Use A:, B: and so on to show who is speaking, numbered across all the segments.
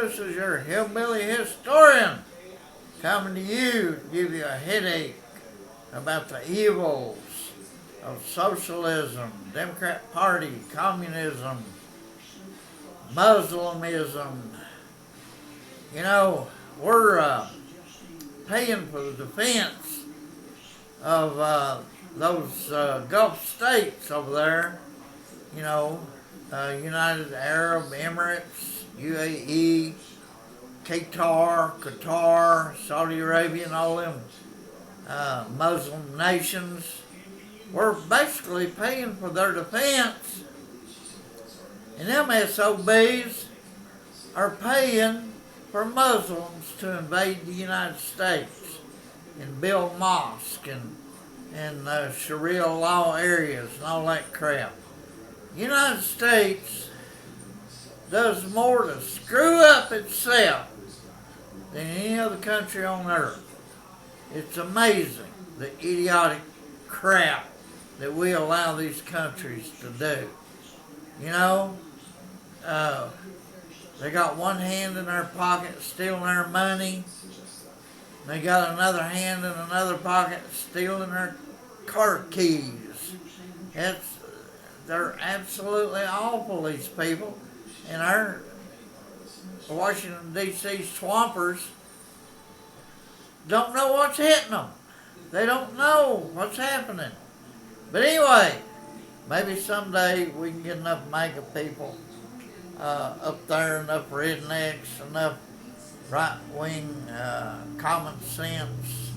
A: this is your hillbilly historian coming to you to give you a headache about the evils of socialism, Democrat Party, communism, Muslimism. You know, we're paying for the defense of those Gulf states over there. You know, United Arab Emirates, UAE, Qatar, Saudi Arabia, and all them Muslim nations. We're basically paying for their defense. And them SOBs are paying for Muslims to invade the United States and build mosques and Sharia law areas and all that crap. The United States does more to screw up itself than any other country on earth. It's amazing the idiotic crap that we allow these countries to do. You know, they got one hand in their pocket stealing our money. They got another hand in another pocket stealing our car keys. They're absolutely awful, these people. And our Washington, D.C. swampers don't know what's hitting them. They don't know what's happening. But anyway, maybe someday we can get enough MAGA people up there, enough rednecks, enough right-wing, common sense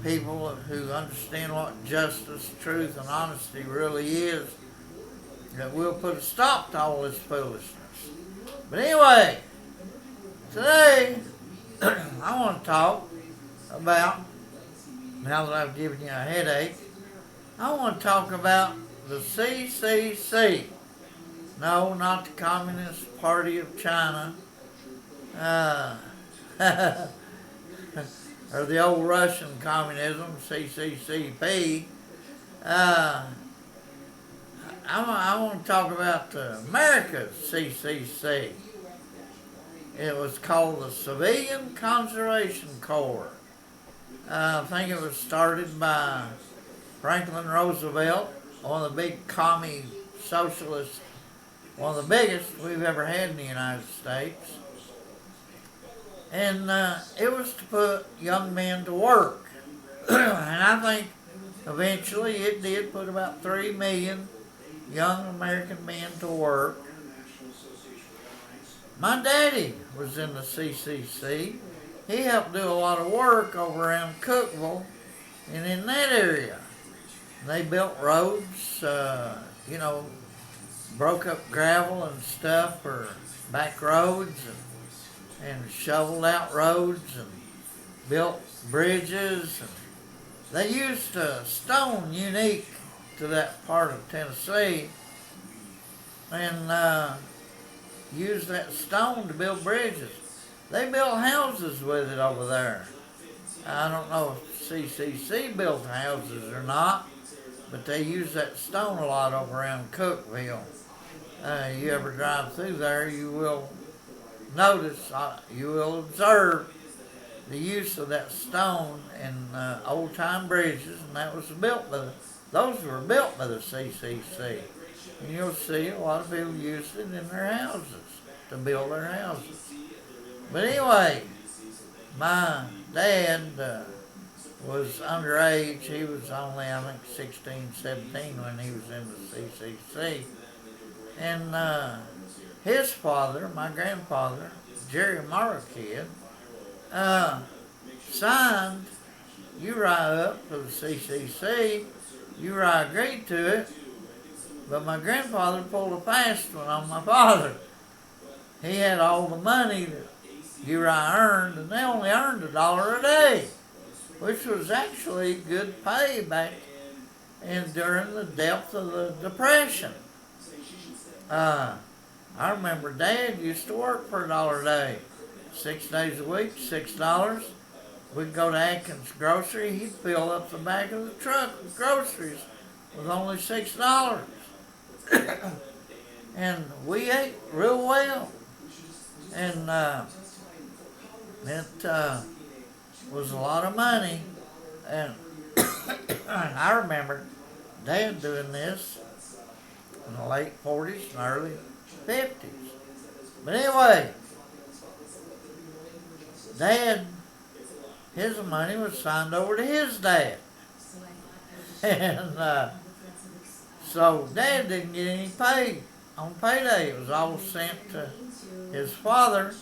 A: people who understand what justice, truth, and honesty really is, that we'll put a stop to all this foolishness. But anyway, today I want to talk about, now that I've given you a headache, I want to talk about the CCC. No, not the Communist Party of China, or the old Russian communism, CCCP. I want to talk about America's CCC. It was called the Civilian Conservation Corps. I think it was started by Franklin Roosevelt, one of the big commie socialists, one of the biggest we've ever had in the United States. And it was to put young men to work. And I think eventually it did put about 3 million young American men to work. My daddy was in the CCC. He helped do a lot of work over around Cookeville and in that area. They built roads, broke up gravel and stuff for back roads and shoveled out roads and built bridges. And they used stone unique to that part of Tennessee and used that stone to build bridges. They built houses with it over there. I don't know if CCC built houses or not, but they use that stone a lot over around Cookeville. You ever drive through there, you will notice, you will observe the use of that stone in old-time bridges, and those were built by the CCC. And you'll see a lot of people use it in their houses, to build their houses. But anyway, my dad was underage. He was only, I think, 16, 17 when he was in the CCC. And his father, my grandfather, Jerry Morrow Kid, signed Uriah up for the CCC. Uriah agreed to it, but my grandfather pulled a fast one on my father. He had all the money that Uriah earned, and they only earned $1 a day, which was actually good pay back during the depth of the Depression. I remember Dad used to work for $1 a day, 6 days a week, $6. We'd go to Atkins Grocery. He'd fill up the back of the truck with groceries with only $6. And we ate real well. And it was a lot of money. And I remember Dad doing this in the late 40s and early 50s. But anyway, Dad, his money was signed over to his dad. And so Dad didn't get any pay on payday. It was all sent to his father.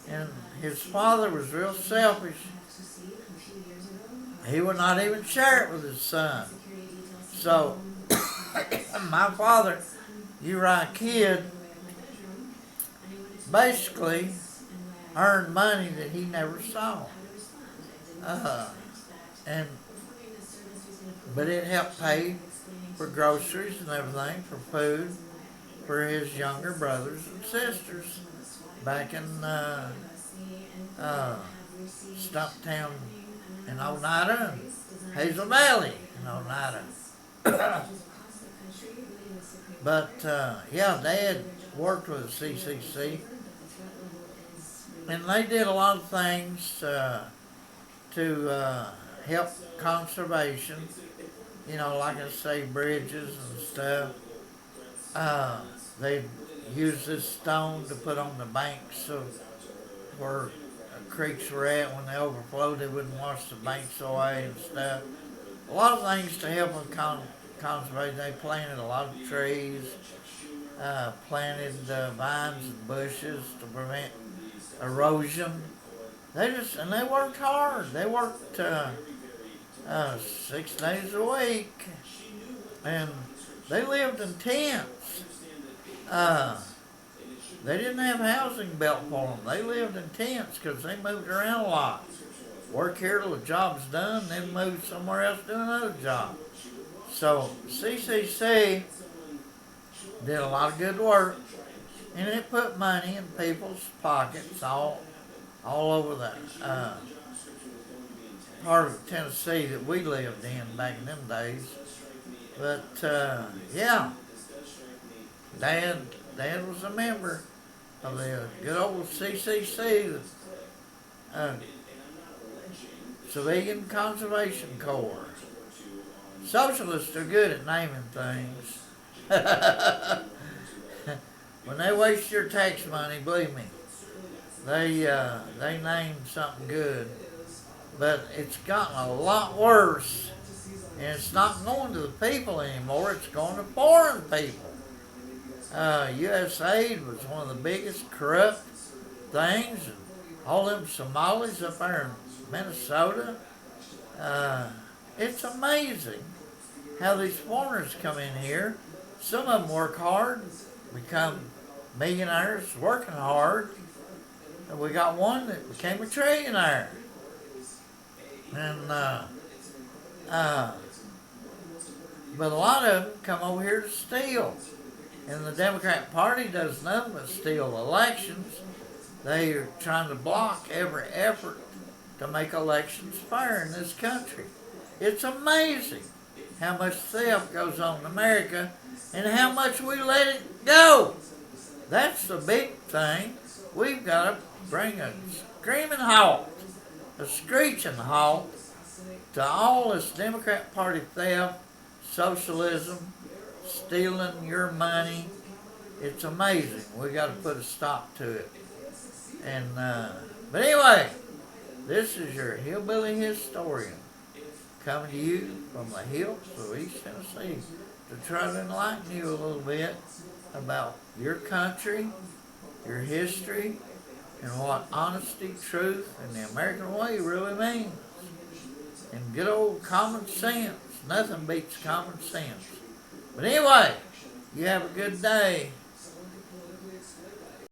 A: And his father was real selfish. He would not even share it with his son. So my father, Uriah Kidd, basically earned money that he never saw. But it helped pay for groceries and everything, for food, for his younger brothers and sisters back in Stumptown in Oneida and Hazel Valley in Oneida. But yeah, Dad worked with the CCC, and they did a lot of things to help conservation. You know, like I say, bridges and stuff. They used this stone to put on the banks of where creeks were at. When they overflowed, they wouldn't wash the banks away and stuff. A lot of things to help with conservation. They planted a lot of trees, planted vines and bushes to prevent erosion. They worked hard. They worked 6 days a week, and they lived in tents. They didn't have housing built for them. They lived in tents because they moved around a lot. Work here till the job's done, then move somewhere else to do another job. So CCC did a lot of good work, and it put money in people's pockets all over the part of Tennessee that we lived in back in them days. But yeah, Dad was a member of the good old CCC, the Civilian Conservation Corps. Socialists are good at naming things. When they waste your tax money, believe me, they name something good. But it's gotten a lot worse, and it's not going to the people anymore. It's going to foreign people. USAID was one of the biggest corrupt things. And all them Somalis up there in Minnesota. It's amazing how these foreigners come in here. Some of them work hard, become millionaires working hard. And we got one that became a trillionaire. And but a lot of them come over here to steal. And the Democrat Party does nothing but steal elections. They are trying to block every effort to make elections fair in this country. It's amazing how much theft goes on in America and how much we let it go. That's the big thing. We've got to bring a screaming halt, a screeching halt to all this Democrat Party theft, socialism, stealing your money. It's amazing. We got to put a stop to it. And but anyway, this is your hillbilly historian coming to you from the hills of East Tennessee to try to enlighten you a little bit about your country, your history, and what honesty, truth, and the American way really means. And good old common sense. Nothing beats common sense. But anyway, you have a good day.